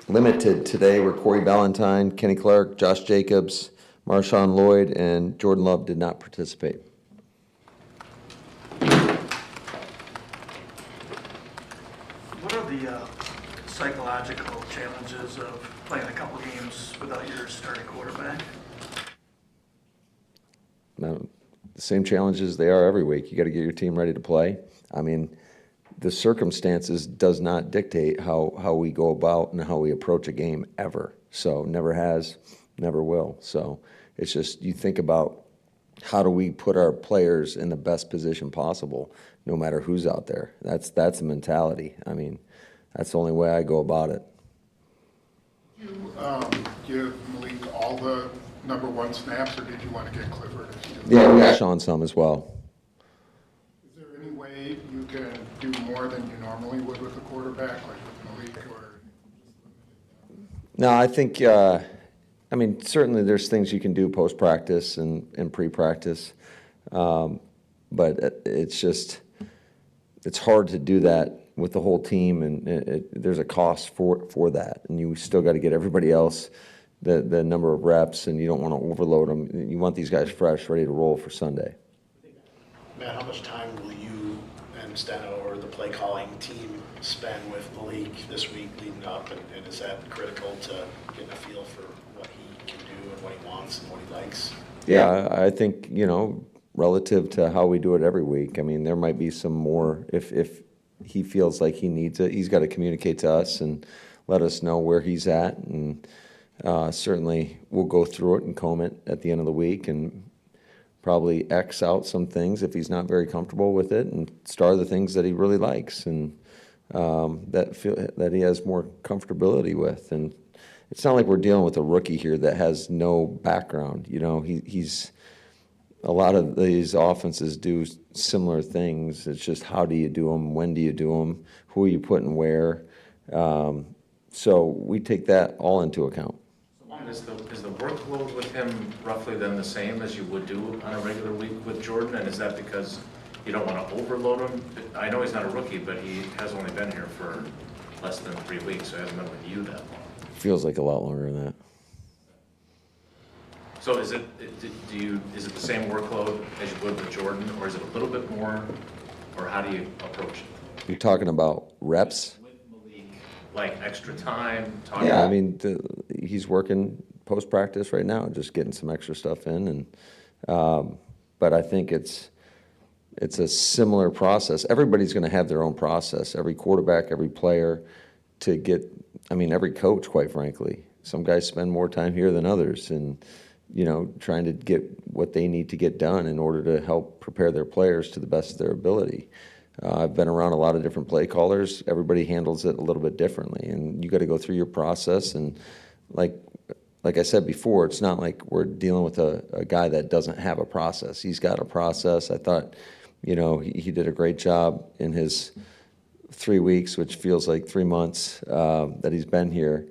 Limited today were Corey Ballantyne, Kenny Clark, Josh Jacobs, Marshawn Lloyd, and Jordan Love did not participate. What are the psychological challenges of playing a couple games without your starting quarterback? Now, the same challenges they are every week. You got to get your team ready to play. I mean, the circumstances does not dictate how we go about and how we approach a game ever. So never has, never will. So it's just you think about how do we put our players in the best position possible, no matter who's out there. That's the mentality. I mean, that's the only way I go about it. You give Malik all the number one snaps, or did you want to get Clifford? Yeah, we got Sean some as well. Is there any way you can do more than you normally would with a quarterback, like with Malik, or? No, I think, I mean, certainly there's things you can do post-practice and pre-practice, but it's just, it's hard to do that with the whole team, and there's a cost for that, and you still got to get everybody else the number of reps, and you don't want to overload them. You want these guys fresh, ready to roll for Sunday. Matt, how much time will you and Steno or the play calling team spend with Malik this week leading up, and is that critical to getting a feel for what he can do and what he wants and what he likes? Yeah, I think, relative to how we do it every week, I mean, there might be some more, if he feels like he needs it, he's got to communicate to us and let us know where he's at, and certainly we'll go through it and comb it at the end of the week and probably X out some things if he's not very comfortable with it and star the things that he really likes and that he has more comfortability with. And it's not like we're dealing with a rookie here that has no background. He's a lot of these offenses do similar things. It's just how do you do them, when do you do them, who are you putting where. So we take that all into account. Is the workload with him roughly then the same as you would do on a regular week with Jordan? And is that because you don't want to overload him? I know he's not a rookie, but he has only been here for less than 3 weeks, so he hasn't been with you that long. Feels like a lot longer than that. So is it the same workload as you would with Jordan, or is it a little bit more, or how do you approach it? You're talking about reps? With Malik, like extra time? Yeah, I mean, he's working post-practice right now, just getting some extra stuff in. And but I think it's a similar process. Everybody's going to have their own process, every quarterback, every player, to get, I mean, every coach, quite frankly. Some guys spend more time here than others, and trying to get what they need to get done in order to help prepare their players to the best of their ability. I've been around a lot of different play callers. Everybody handles it a little bit differently, and you got to go through your process. And like I said before, it's not like we're dealing with a guy that doesn't have a process. He's got a process. I thought, he did a great job in his 3 weeks, which feels like 3 months that he's been here,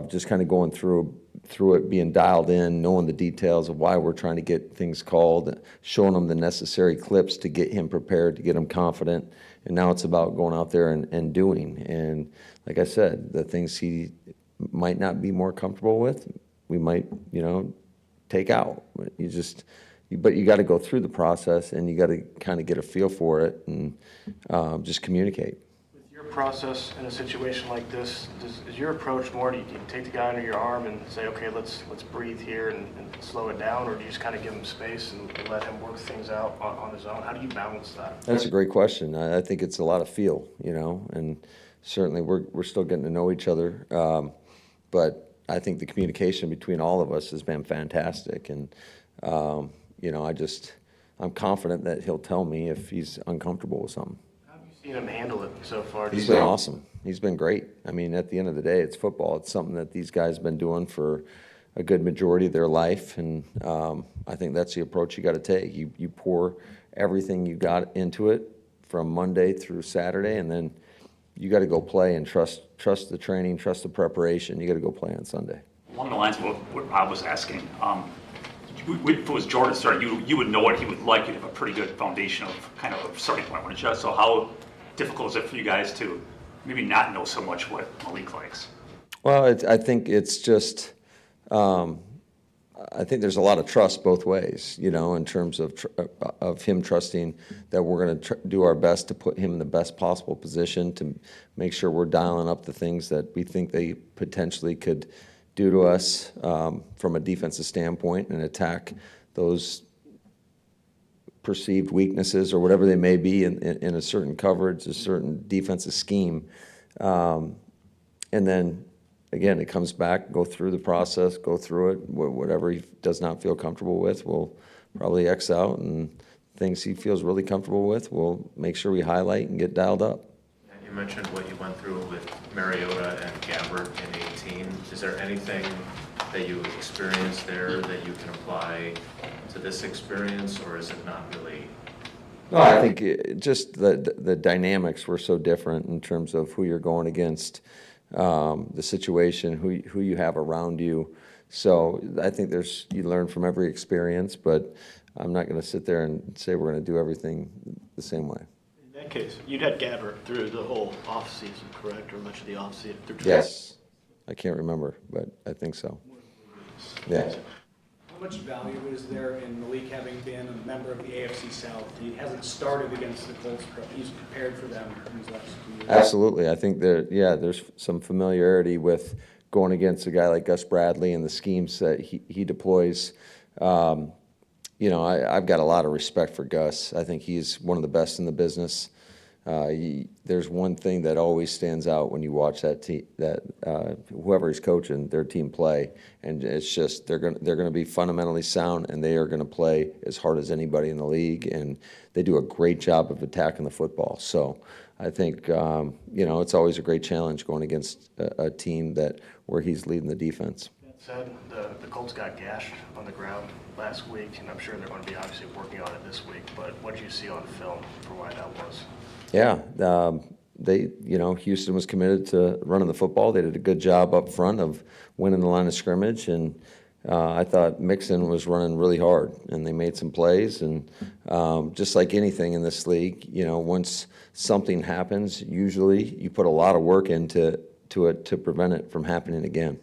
just kind of going through it, being dialed in, knowing the details of why we're trying to get things called, showing him the necessary clips to get him prepared, to get him confident. And now it's about going out there and doing. And like I said, the things he might not be more comfortable with, we might, take out. But you got to go through the process, and you got to kind of get a feel for it and just communicate. With your process in a situation like this, is your approach more, do you take the guy under your arm and say, okay, let's breathe here and slow it down, or do you just kind of give him space and let him work things out on his own? How do you balance that? That's a great question. I think it's a lot of feel, and certainly we're still getting to know each other, but I think the communication between all of us has been fantastic, and I'm confident that he'll tell me if he's uncomfortable with something. How have you seen him handle it so far? He's been awesome. He's been great. I mean, at the end of the day, it's football. It's something that these guys have been doing for a good majority of their life, and I think that's the approach you got to take. You pour everything you got into it from Monday through Saturday, and then you got to go play and trust the training, trust the preparation. You got to go play on Sunday. Along the lines of what Rob was asking, if it was Jordan starting, you would know what he would like. You'd have a pretty good foundation of kind of a starting point, wouldn't you? So how difficult is it for you guys to maybe not know so much what Malik likes? Well, I think it's just, I think there's a lot of trust both ways, in terms of him trusting that we're going to do our best to put him in the best possible position to make sure we're dialing up the things that we think they potentially could do to us from a defensive standpoint and attack those perceived weaknesses or whatever they may be in a certain coverage, a certain defensive scheme. And then, again, it comes back, go through the process, go through it. Whatever he does not feel comfortable with, we'll probably X out, and things he feels really comfortable with, we'll make sure we highlight and get dialed up. And you mentioned what you went through with Mariota and Gabbert in 18. Is there anything that you experienced there that you can apply to this experience, or is it not really? No, I think just the dynamics were so different in terms of who you're going against, the situation, who you have around you. So I think you learn from every experience, but I'm not going to sit there and say we're going to do everything the same way. In that case, you'd had Gabbert through the whole offseason, correct, or much of the offseason? Yes. I can't remember, but I think so. Yeah. How much value is there in Malik having been a member of the AFC South? He hasn't started against the Colts, but he's prepared for them in these last 2 years. Absolutely. I think there's some familiarity with going against a guy like Gus Bradley and the schemes that he deploys. I've got a lot of respect for Gus. I think he's one of the best in the business. There's one thing that always stands out when you watch that team, whoever is coaching their team play, and it's just they're going to be fundamentally sound, and they are going to play as hard as anybody in the league, and they do a great job of attacking the football. So I think it's always a great challenge going against a team where he's leading the defense. That said, the Colts got gashed on the ground last week, and I'm sure they're going to be obviously working on it this week. But what did you see on film for why that was? Yeah, Houston was committed to running the football. They did a good job up front of winning the line of scrimmage, and I thought Mixon was running really hard, and they made some plays. And just like anything in this league, once something happens, usually you put a lot of work into it to prevent it from happening again.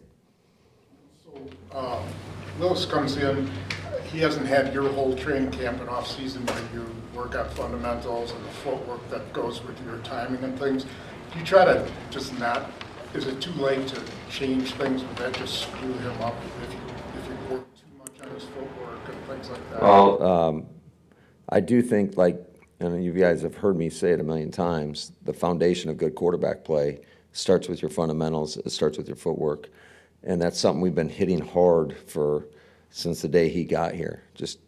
So Willis comes in. He hasn't had your whole training camp and off season where you work on fundamentals and the footwork that goes with your timing and things. Do you try to just not? Is it too late to change things? Would that just screw him up if you work too much on his footwork and things like that? Well, I do think, and you guys have heard me say it a million times, the foundation of good quarterback play starts with your fundamentals. It starts with your footwork, and that's something we've been hitting hard since the day he got here, just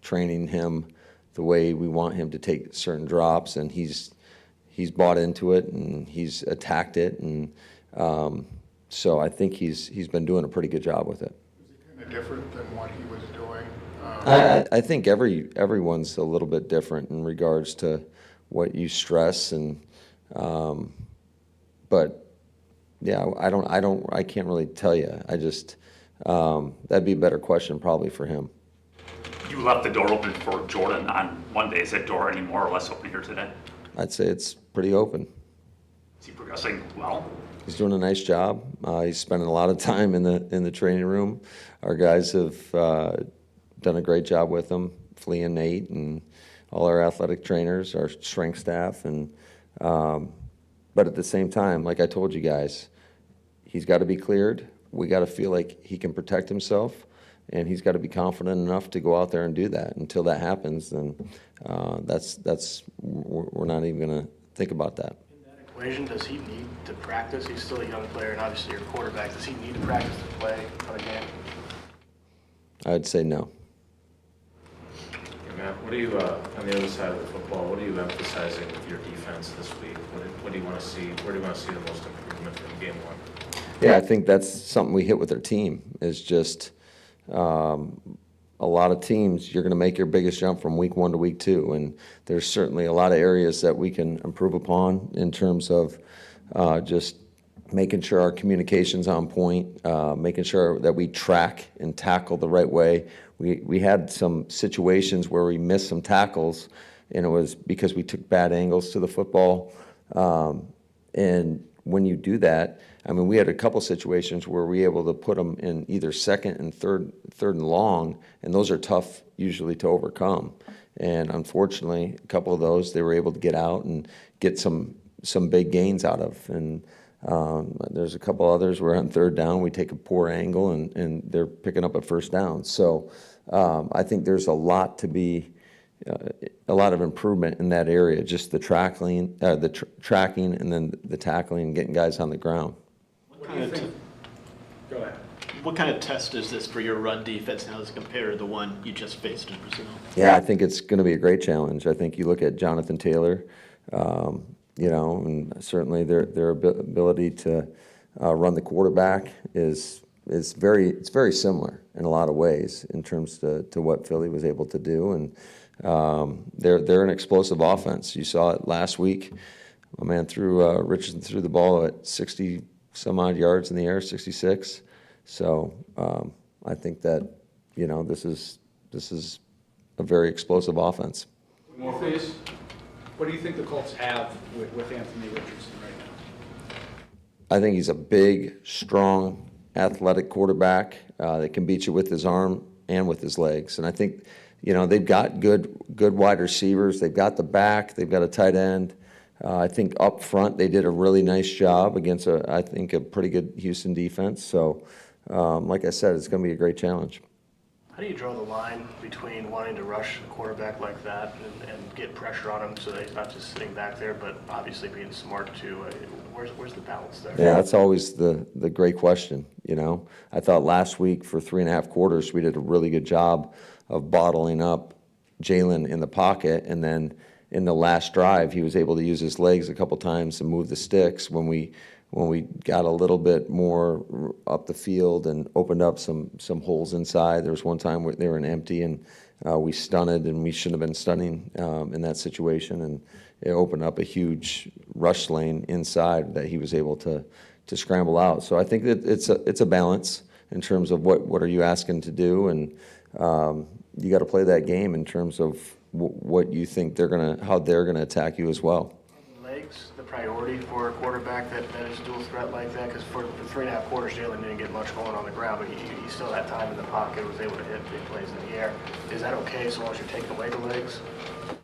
training him the way we want him to take certain drops, and he's bought into it and he's attacked it, and so I think he's been doing a pretty good job with it. Is it kind of different than what he was doing? I think everyone's a little bit different in regards to what you stress, and but yeah, I can't really tell you. I just that'd be a better question probably for him. You left the door open for Jordan on Monday. Is that door any more or less open here today? I'd say it's pretty open. Is he progressing well? He's doing a nice job. He's spending a lot of time in the training room. Our guys have done a great job with him, Flea and Nate, and all our athletic trainers, our strength staff, and but at the same time, like I told you guys, he's got to be cleared. We got to feel like he can protect himself, and he's got to be confident enough to go out there and do that. Until that happens, then we're not even going to think about that. In that equation, does he need to practice? He's still a young player, and obviously your quarterback. Does he need to practice to play on a game? I'd say no. Matt, what are you, on the other side of the football, what are you emphasizing with your defense this week? What do you want to see? Where do you want to see the most improvement from game one? Yeah, I think that's something we hit with our team, is just a lot of teams, you're going to make your biggest jump from week 1 to week 2, and there's certainly a lot of areas that we can improve upon in terms of just making sure our communication's on point, making sure that we track and tackle the right way. We had some situations where we missed some tackles, and it was because we took bad angles to the football, and when you do that, I mean, we had a couple situations where we were able to put them in either second and third and long, and those are tough usually to overcome. And unfortunately, a couple of those, they were able to get out and get some big gains out of. And there's a couple others where on third down, we take a poor angle and they're picking up a first down. So I think there's a lot to be, a lot of improvement in that area, just the tracking, and then the tackling and getting guys on the ground. What do you think? Go ahead. What kind of test is this for your run defense? How does it compare to the one you just faced in Brazil? Yeah, I think it's going to be a great challenge. I think you look at Jonathan Taylor, you know, and certainly their ability to run the quarterback is very similar in a lot of ways in terms to what Philly was able to do. And they're an explosive offense. You saw it last week. My man Richardson threw the ball at 60 some odd yards in the air, 66. So I think that, you know, this is a very explosive offense. More please. What do you think the Colts have with Anthony Richardson right now? I think he's a big, strong, athletic quarterback that can beat you with his arm and with his legs. And I think, you know, they've got good wide receivers. They've got the back. They've got a tight end. I think up front they did a really nice job against I think a pretty good Houston defense. So, like I said, it's going to be a great challenge. How do you draw the line between wanting to rush a quarterback like that and get pressure on him so that he's not just sitting back there, but obviously being smart too? Where's the balance there? Yeah, that's always the great question, you know. I thought last week for 3.5 quarters we did a really good job of bottling up Jalen in the pocket, and then in the last drive he was able to use his legs a couple times to move the sticks when we got a little bit more up the field and opened up some holes inside. There was one time where they were empty and we stunted, and we shouldn't have been stunning in that situation, and it opened up a huge rush lane inside that he was able to scramble out. So I think that it's a balance in terms of what are you asking to do, and you got to play that game in terms of what you think how they're gonna attack you as well. Legs the priority for a quarterback that is dual threat like that? Because for 3.5 quarters, Jalen didn't get much going on the ground, but he still had time in the pocket, was able to hit big plays in the air. Is that okay so long as you're taking away the legs?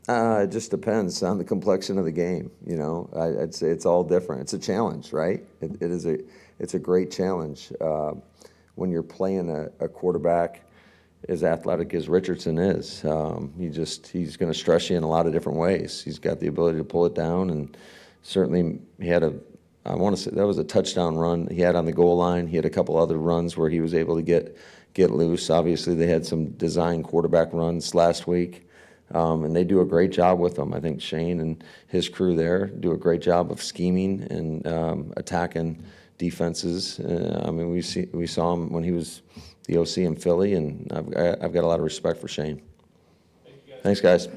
It just depends on the complexion of the game. You know, I'd say it's all different. It's a challenge, right? It's a great challenge when you're playing a quarterback as athletic as Richardson is. He's going to stress you in a lot of different ways. He's got the ability to pull it down, and certainly he had I want to say that was a touchdown run he had on the goal line. He had a couple other runs where he was able to get loose. Obviously, they had some design quarterback runs last week, and they do a great job with them. I think Shane and his crew there do a great job of scheming and attacking defenses. I mean, we saw him when he was the OC in Philly, and I've got a lot of respect for Shane. Thanks, guys.